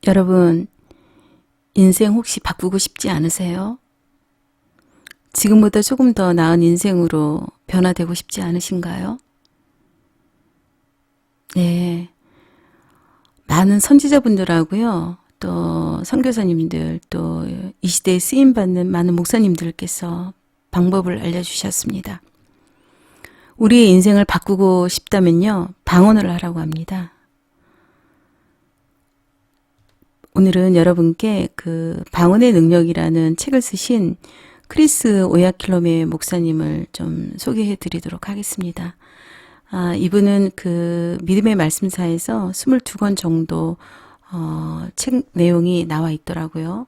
여러분, 인생 혹시 바꾸고 싶지 않으세요? 지금보다 조금 더 나은 인생으로 변화되고 싶지 않으신가요? 네. 많은 선지자분들하고요, 또 선교사님들, 또 이 시대에 쓰임받는 많은 목사님들께서 방법을 알려주셨습니다. 우리의 인생을 바꾸고 싶다면요, 방언을 하라고 합니다. 오늘은 여러분께 그 방언의 능력이라는 책을 쓰신 크리스 오야킬로메 목사님을 좀 소개해 드리도록 하겠습니다. 이분은 그 믿음의 말씀사에서 22권 정도 책 내용이 나와 있더라고요.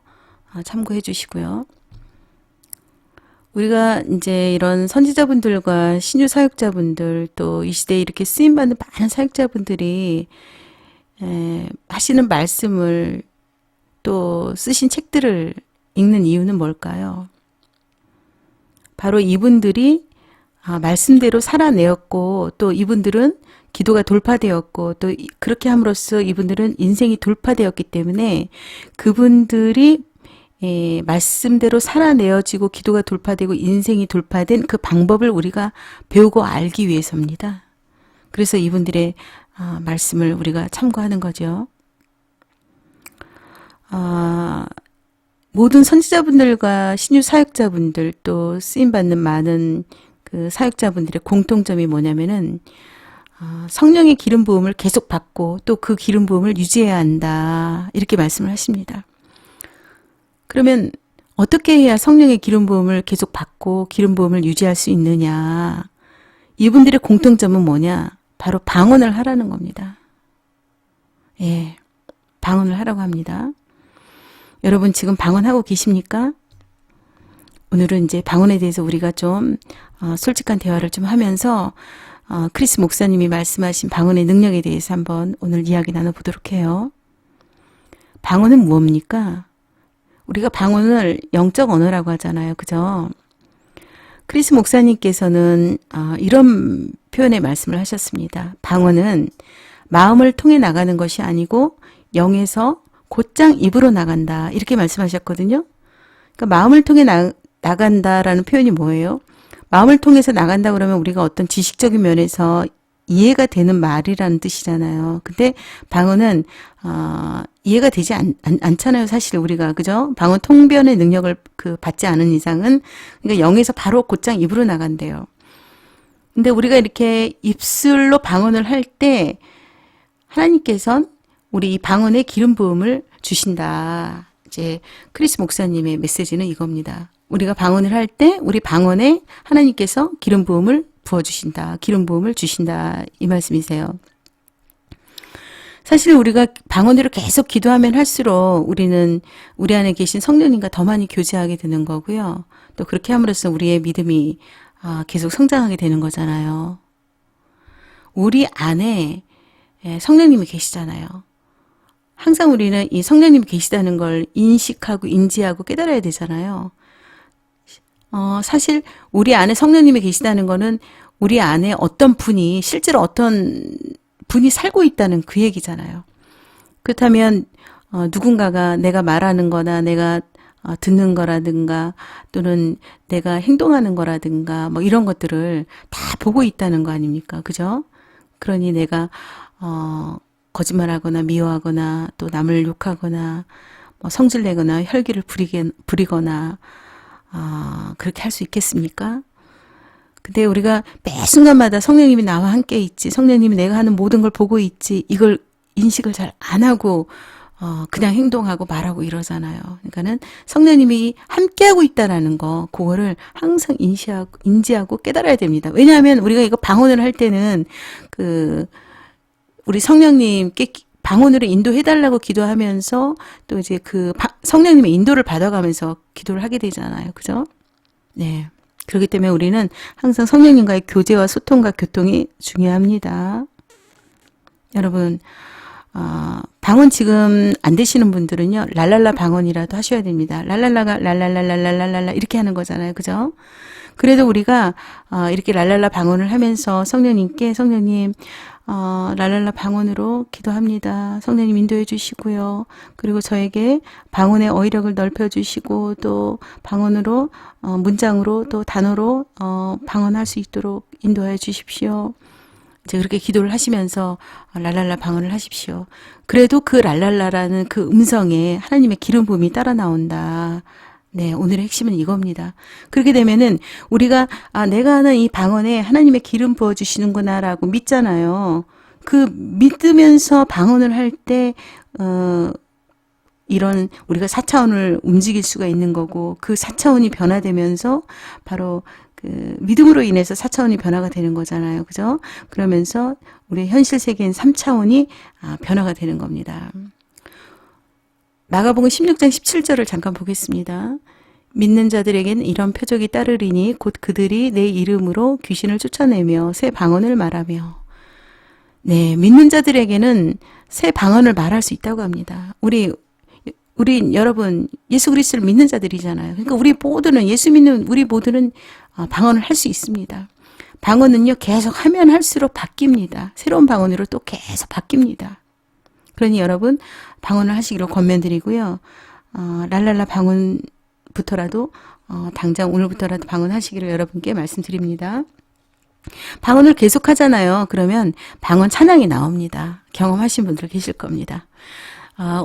참고해 주시고요. 우리가 이제 이런 선지자분들과 신유 사역자분들, 또 이 시대에 이렇게 쓰임받는 많은 사역자분들이 하시는 말씀을, 또 쓰신 책들을 읽는 이유는 뭘까요? 바로 이분들이 말씀대로 살아내었고, 또 이분들은 기도가 돌파되었고, 또 그렇게 함으로써 이분들은 인생이 돌파되었기 때문에 그분들이 말씀대로 살아내어지고 기도가 돌파되고 인생이 돌파된 그 방법을 우리가 배우고 알기 위해서입니다. 그래서 이분들의 말씀을 우리가 참고하는 거죠. 모든 선지자분들과 신유 사역자분들, 또 쓰임받는 많은 그 사역자분들의 공통점이 뭐냐면은 성령의 기름 부음을 계속 받고 또 그 기름 부음을 유지해야 한다, 이렇게 말씀을 하십니다. 그러면 어떻게 해야 성령의 기름 부음을 계속 받고 기름 부음을 유지할 수 있느냐? 이분들의 공통점은 뭐냐? 바로 방언을 하라는 겁니다. 예, 방언을 하라고 합니다. 여러분 지금 방언하고 계십니까? 오늘은 이제 방언에 대해서 우리가 좀 솔직한 대화를 좀 하면서 크리스 목사님이 말씀하신 방언의 능력에 대해서 한번 오늘 이야기 나눠보도록 해요. 방언은 무엇입니까? 우리가 방언을 영적 언어라고 하잖아요. 그죠? 크리스 목사님께서는 이런 표현의 말씀을 하셨습니다. 방언은 마음을 통해 나가는 것이 아니고 영에서 곧장 입으로 나간다, 이렇게 말씀하셨거든요. 그러니까 마음을 통해 나간다라는 표현이 뭐예요? 마음을 통해서 나간다 그러면 우리가 어떤 지식적인 면에서 이해가 되는 말이라는 뜻이잖아요. 근데 방언은 이해가 되지 않잖아요. 사실 우리가, 그죠? 방언 통변의 능력을 받지 않은 이상은, 그러니까 영에서 바로 곧장 입으로 나간대요. 근데 우리가 이렇게 입술로 방언을 할 때 하나님께서는 우리 이 방언에 기름 부음을 주신다. 이제 크리스 목사님의 메시지는 이겁니다. 우리가 방언을 할 때 우리 방언에 하나님께서 기름 부음을 부어주신다. 기름 부음을 주신다. 이 말씀이세요. 사실 우리가 방언으로 계속 기도하면 할수록 우리는 우리 안에 계신 성령님과 더 많이 교제하게 되는 거고요. 또 그렇게 함으로써 우리의 믿음이 계속 성장하게 되는 거잖아요. 우리 안에 성령님이 계시잖아요. 항상 우리는 이 성령님이 계시다는 걸 인식하고 인지하고 깨달아야 되잖아요. 사실 우리 안에 성령님이 계시다는 거는 우리 안에 어떤 분이, 실제로 어떤 분이 살고 있다는 그 얘기잖아요. 그렇다면 누군가가 내가 말하는 거나 내가 듣는 거라든가 또는 내가 행동하는 거라든가 뭐 이런 것들을 다 보고 있다는 거 아닙니까? 그죠? 그러니 내가 거짓말하거나 미워하거나 또 남을 욕하거나 뭐 성질내거나 혈기를 부리거나 그렇게 할 수 있겠습니까? 근데 우리가 매 순간마다 성령님이 나와 함께 있지, 성령님이 내가 하는 모든 걸 보고 있지, 이걸 인식을 잘 안 하고 그냥 행동하고 말하고 이러잖아요. 그러니까는 성령님이 함께하고 있다라는 거, 그거를 항상 인지하고 깨달아야 됩니다. 왜냐하면 우리가 이거 방언을 할 때는 우리 성령님께 방언으로 인도해달라고 기도하면서 또 이제 성령님의 인도를 받아가면서 기도를 하게 되잖아요. 그죠? 네. 그렇기 때문에 우리는 항상 성령님과의 교제와 소통과 교통이 중요합니다. 여러분, 방언 지금 안 되시는 분들은요, 랄랄라 방언이라도 하셔야 됩니다. 랄랄라가 랄랄랄랄랄랄라 이렇게 하는 거잖아요. 그죠? 그래도 우리가 이렇게 랄랄라 방언을 하면서 성령님께, 성령님, 랄랄라 방언으로 기도합니다. 성령님 인도해 주시고요. 그리고 저에게 방언의 어휘력을 넓혀 주시고 또 방언으로 문장으로 또 단어로 방언할 수 있도록 인도해 주십시오. 이제 그렇게 기도를 하시면서 랄랄라 방언을 하십시오. 그래도 그 랄랄라라는 그 음성에 하나님의 기름 부음이 따라 나온다. 네, 오늘의 핵심은 이겁니다. 그렇게 되면은 우리가 내가 하는 이 방언에 하나님의 기름 부어 주시는구나라고 믿잖아요. 그 믿으면서 방언을 할 때 이런 우리가 4차원을 움직일 수가 있는 거고 그 4차원이 변화되면서 바로 그 믿음으로 인해서 4차원이 변화가 되는 거잖아요. 그죠? 그러면서 우리 현실 세계인 3차원이 변화가 되는 겁니다. 마가복음 16장 17절을 잠깐 보겠습니다. 믿는 자들에게는 이런 표적이 따르리니 곧 그들이 내 이름으로 귀신을 쫓아내며 새 방언을 말하며. 네, 믿는 자들에게는 새 방언을 말할 수 있다고 합니다. 우리 여러분 예수 그리스도를 믿는 자들이잖아요. 그러니까 우리 모두는 예수 믿는 우리 모두는 방언을 할 수 있습니다. 방언은요 계속 하면 할수록 바뀝니다. 새로운 방언으로 또 계속 바뀝니다. 그러니 여러분 방언을 하시기로 권면드리고요. 랄랄라 방언부터라도 당장 오늘부터라도 방언하시기로 여러분께 말씀드립니다. 방언을 계속 하잖아요. 그러면 방언 찬양이 나옵니다. 경험하신 분들 계실 겁니다.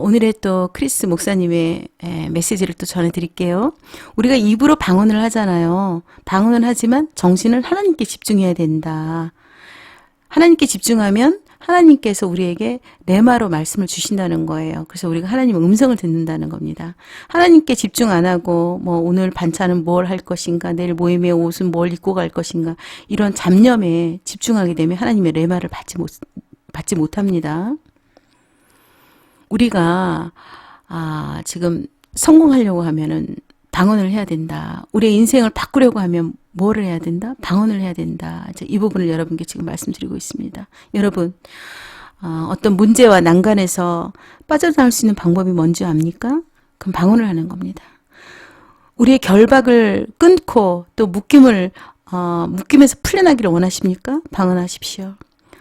오늘의 또 크리스 목사님의 메시지를 또 전해드릴게요. 우리가 입으로 방언을 하잖아요. 방언을 하지만 정신은 하나님께 집중해야 된다. 하나님께 집중하면 하나님께서 우리에게 레마로 말씀을 주신다는 거예요. 그래서 우리가 하나님의 음성을 듣는다는 겁니다. 하나님께 집중 안 하고 뭐 오늘 반찬은 뭘 할 것인가, 내일 모임의 옷은 뭘 입고 갈 것인가 이런 잡념에 집중하게 되면 하나님의 레마를 받지 못합니다. 우리가 지금 성공하려고 하면은 방언을 해야 된다. 우리의 인생을 바꾸려고 하면 뭐를 해야 된다? 방언을 해야 된다. 이 부분을 여러분께 지금 말씀드리고 있습니다. 여러분, 어떤 문제와 난간에서 빠져나올 수 있는 방법이 뭔지 압니까? 그럼 방언을 하는 겁니다. 우리의 결박을 끊고 또 묶임에서 풀려나기를 원하십니까? 방언하십시오.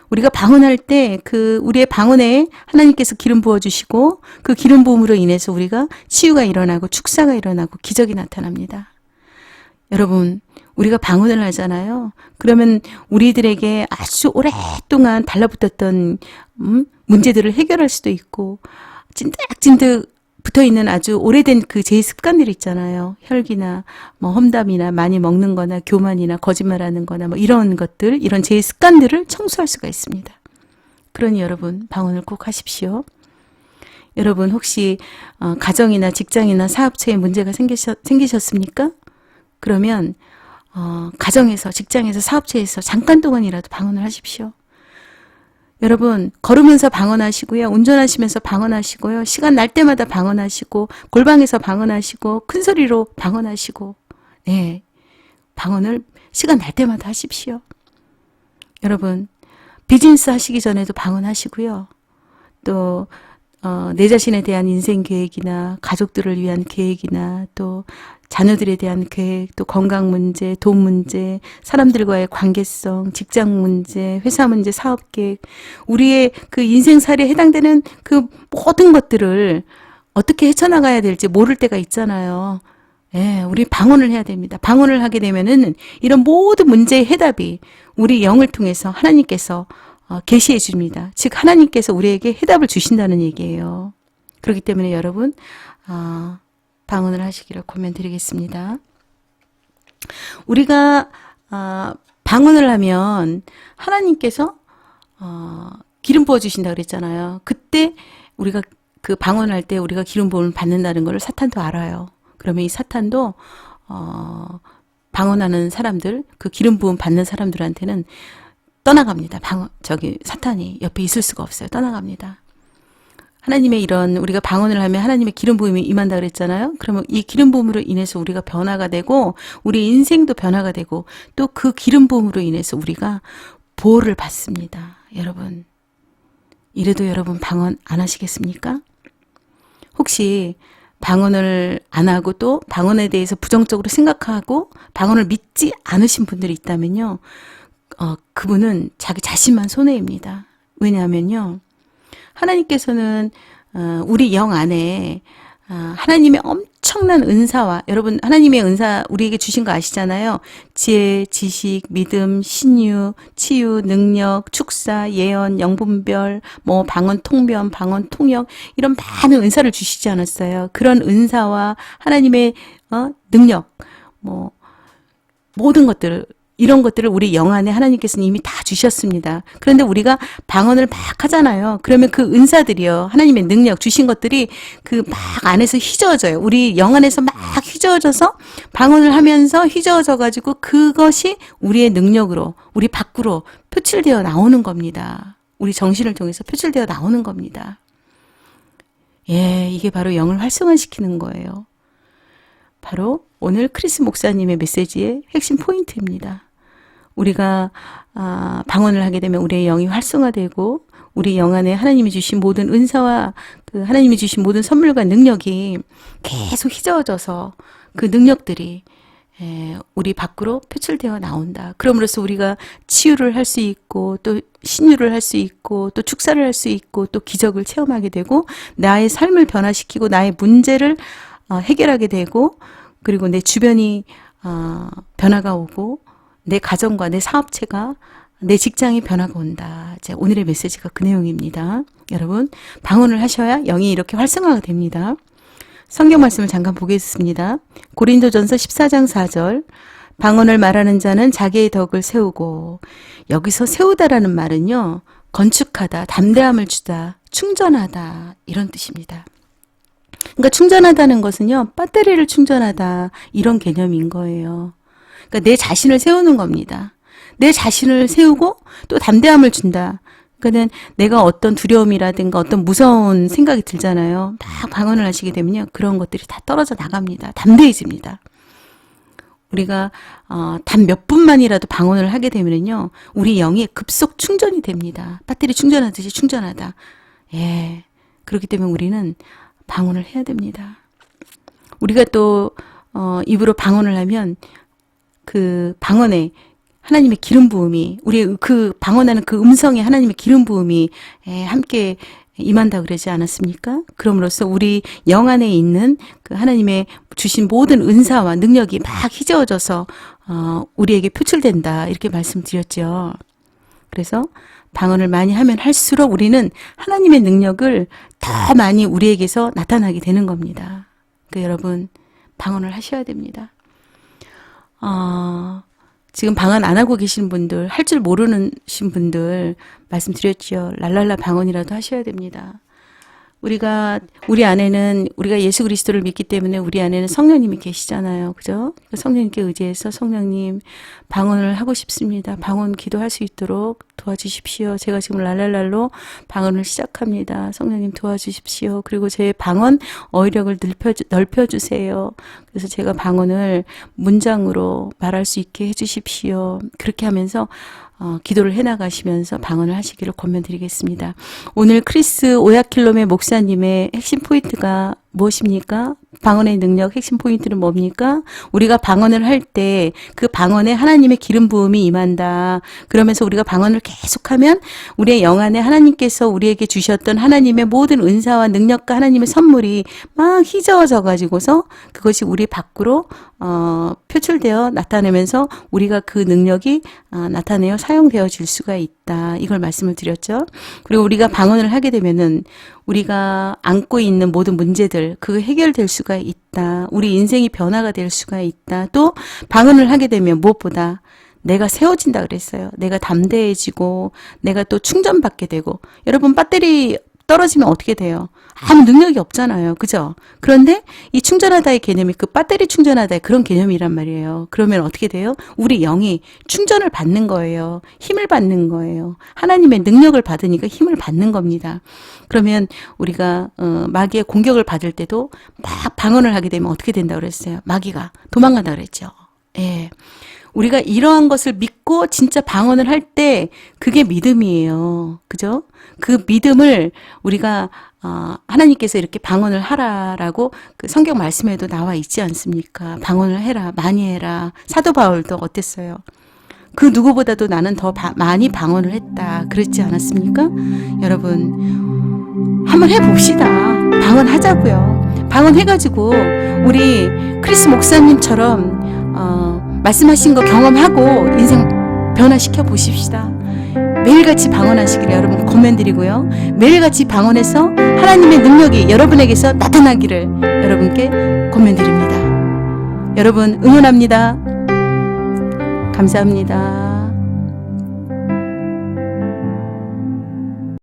우리가 방언할 때 우리의 방언에 하나님께서 기름 부어주시고 그 기름 부음으로 인해서 우리가 치유가 일어나고 축사가 일어나고 기적이 나타납니다. 여러분, 우리가 방언을 하잖아요. 그러면 우리들에게 아주 오랫동안 달라붙었던 문제들을 해결할 수도 있고 찐득찐득 붙어있는 아주 오래된 그 제 습관들이 있잖아요. 혈기나 뭐 험담이나 많이 먹는 거나 교만이나 거짓말하는 거나 뭐 이런 것들, 이런 제 습관들을 청소할 수가 있습니다. 그러니 여러분 방언을 꼭 하십시오. 여러분 혹시 가정이나 직장이나 사업체에 문제가 생기셨습니까? 그러면 가정에서, 직장에서, 사업체에서 잠깐 동안이라도 방언을 하십시오. 여러분 걸으면서 방언하시고요. 운전하시면서 방언하시고요. 시간 날 때마다 방언하시고 골방에서 방언하시고 큰 소리로 방언하시고 네, 방언을 시간 날 때마다 하십시오. 여러분 비즈니스 하시기 전에도 방언하시고요. 또 내 자신에 대한 인생 계획이나 가족들을 위한 계획이나 또 자녀들에 대한 계획, 또 건강 문제, 돈 문제, 사람들과의 관계성, 직장 문제, 회사 문제, 사업 계획, 우리의 그 인생살이에 해당되는 그 모든 것들을 어떻게 헤쳐나가야 될지 모를 때가 있잖아요. 예, 우리 방언을 해야 됩니다. 방언을 하게 되면은 이런 모든 문제의 해답이 우리 영을 통해서 하나님께서 계시해 줍니다. 즉 하나님께서 우리에게 해답을 주신다는 얘기예요. 그렇기 때문에 여러분 방언을 하시기를 권면드리겠습니다. 우리가 방언을 하면 하나님께서 기름 부어 주신다 그랬잖아요. 그때 우리가 그 방언할 때 우리가 기름 부음을 받는다는 것을 사탄도 알아요. 그러면 이 사탄도 방언하는 사람들, 그 기름 부음 받는 사람들한테는 떠나갑니다. 사탄이 옆에 있을 수가 없어요. 떠나갑니다. 하나님의 이런 우리가 방언을 하면 하나님의 기름 부음이 임한다 그랬잖아요. 그러면 이 기름 부음으로 인해서 우리가 변화가 되고 우리 인생도 변화가 되고 또 그 기름 부음으로 인해서 우리가 보호를 받습니다. 여러분 이래도 여러분 방언 안 하시겠습니까? 혹시 방언을 안 하고 또 방언에 대해서 부정적으로 생각하고 방언을 믿지 않으신 분들이 있다면요. 그분은 자기 자신만 손해입니다. 왜냐하면요. 하나님께서는 우리 영 안에 하나님의 엄청난 은사와, 여러분 하나님의 은사 우리에게 주신 거 아시잖아요. 지혜, 지식, 믿음, 신유, 치유, 능력, 축사, 예언, 영분별, 뭐 방언 통변, 방언 통역, 이런 많은 은사를 주시지 않았어요. 그런 은사와 하나님의 능력, 뭐 모든 것들, 이런 것들을 우리 영 안에 하나님께서는 이미 다 주셨습니다. 그런데 우리가 방언을 막 하잖아요. 그러면 그 은사들이요, 하나님의 능력 주신 것들이 그 막 안에서 휘저어져요. 우리 영 안에서 막 휘저어져서 방언을 하면서 휘저어져 가지고 그것이 우리의 능력으로, 우리 밖으로 표출되어 나오는 겁니다. 우리 정신을 통해서 표출되어 나오는 겁니다. 예, 이게 바로 영을 활성화시키는 거예요. 바로 오늘 크리스 목사님의 메시지의 핵심 포인트입니다. 우리가 방언을 하게 되면 우리의 영이 활성화되고 우리 영 안에 하나님이 주신 모든 은사와 그 하나님이 주신 모든 선물과 능력이 계속 휘저어져서 그 능력들이 우리 밖으로 표출되어 나온다. 그럼으로써 우리가 치유를 할 수 있고 또 신유를 할 수 있고 또 축사를 할 수 있고 또 기적을 체험하게 되고 나의 삶을 변화시키고 나의 문제를 해결하게 되고 그리고 내 주변이 변화가 오고 내 가정과 내 사업체가 내 직장이 변화가 온다. 자, 오늘의 메시지가 그 내용입니다. 여러분 방언을 하셔야 영이 이렇게 활성화가 됩니다. 성경 말씀을 잠깐 보겠습니다. 고린도전서 14장 4절 방언을 말하는 자는 자기의 덕을 세우고, 여기서 세우다라는 말은요, 건축하다, 담대함을 주다, 충전하다 이런 뜻입니다. 그러니까 충전하다는 것은요, 배터리를 충전하다 이런 개념인 거예요. 그러니까 내 자신을 세우는 겁니다. 내 자신을 세우고 또 담대함을 준다. 그러니까는 내가 어떤 두려움이라든가 어떤 무서운 생각이 들잖아요. 막 방언을 하시게 되면요, 그런 것들이 다 떨어져 나갑니다. 담대해집니다. 우리가 단 몇 분만이라도 방언을 하게 되면요, 우리 영이 급속 충전이 됩니다. 배터리 충전하듯이 충전하다. 예, 그렇기 때문에 우리는 방언을 해야 됩니다. 우리가 또 입으로 방언을 하면 그 방언에 하나님의 기름 부음이, 우리 그 방언하는 그 음성에 하나님의 기름 부음이 함께 임한다 그러지 않았습니까? 그럼으로써 우리 영 안에 있는 그 하나님의 주신 모든 은사와 능력이 막 휘저어져서 우리에게 표출된다 이렇게 말씀드렸죠. 그래서 방언을 많이 하면 할수록 우리는 하나님의 능력을 더 많이 우리에게서 나타나게 되는 겁니다. 그러니까 여러분 방언을 하셔야 됩니다. 지금 방언 안 하고 계신 분들, 할 줄 모르는 분들 말씀드렸죠. 랄랄라 방언이라도 하셔야 됩니다. 우리 안에는, 우리가 예수 그리스도를 믿기 때문에 우리 안에는 성령님이 계시잖아요. 그죠? 성령님께 의지해서 성령님 방언을 하고 싶습니다. 방언 기도할 수 있도록 도와주십시오. 제가 지금 랄랄랄로 방언을 시작합니다. 성령님 도와주십시오. 그리고 제 방언 어휘력을 넓혀주세요. 그래서 제가 방언을 문장으로 말할 수 있게 해주십시오. 그렇게 하면서 기도를 해나가시면서 방언을 하시기를 권면드리겠습니다. 오늘 크리스 오야킬롬의 목사님의 핵심 포인트가 무엇입니까? 방언의 능력 핵심 포인트는 뭡니까? 우리가 방언을 할 때 그 방언에 하나님의 기름 부음이 임한다. 그러면서 우리가 방언을 계속하면 우리의 영 안에 하나님께서 우리에게 주셨던 하나님의 모든 은사와 능력과 하나님의 선물이 막 휘저어져 가지고서 그것이 우리 밖으로 표출되어 나타내면서 우리가 그 능력이 나타내어 사용되어질 수가 있다. 이걸 말씀을 드렸죠. 그리고 우리가 방언을 하게 되면은 우리가 안고 있는 모든 문제들 그거 해결될 수가 있다. 우리 인생이 변화가 될 수가 있다. 또 방언을 하게 되면 무엇보다 내가 세워진다 그랬어요. 내가 담대해지고 내가 또 충전받게 되고. 여러분 배터리 떨어지면 어떻게 돼요? 아무 능력이 없잖아요. 그죠? 그런데 이 충전하다의 개념이 그 배터리 충전하다의 그런 개념이란 말이에요. 그러면 어떻게 돼요? 우리 영이 충전을 받는 거예요. 힘을 받는 거예요. 하나님의 능력을 받으니까 힘을 받는 겁니다. 그러면 우리가 마귀의 공격을 받을 때도 막 방언을 하게 되면 어떻게 된다고 그랬어요? 마귀가 도망간다고 그랬죠. 예. 우리가 이러한 것을 믿고 진짜 방언을 할 때 그게 믿음이에요. 그죠? 그 믿음을 우리가 하나님께서 이렇게 방언을 하라라고 그 성경 말씀에도 나와 있지 않습니까? 방언을 해라, 많이 해라. 사도 바울도 어땠어요? 그 누구보다도 나는 더 많이 방언을 했다. 그랬지 않았습니까? 여러분, 한번 해봅시다. 방언하자고요. 방언해가지고 우리 크리스 목사님처럼 말씀하신 거 경험하고 인생 변화시켜 보십시다. 매일같이 방언하시기를 여러분 권면드리고요. 매일같이 방언해서 하나님의 능력이 여러분에게서 나타나기를 여러분께 권면드립니다. 여러분 응원합니다. 감사합니다.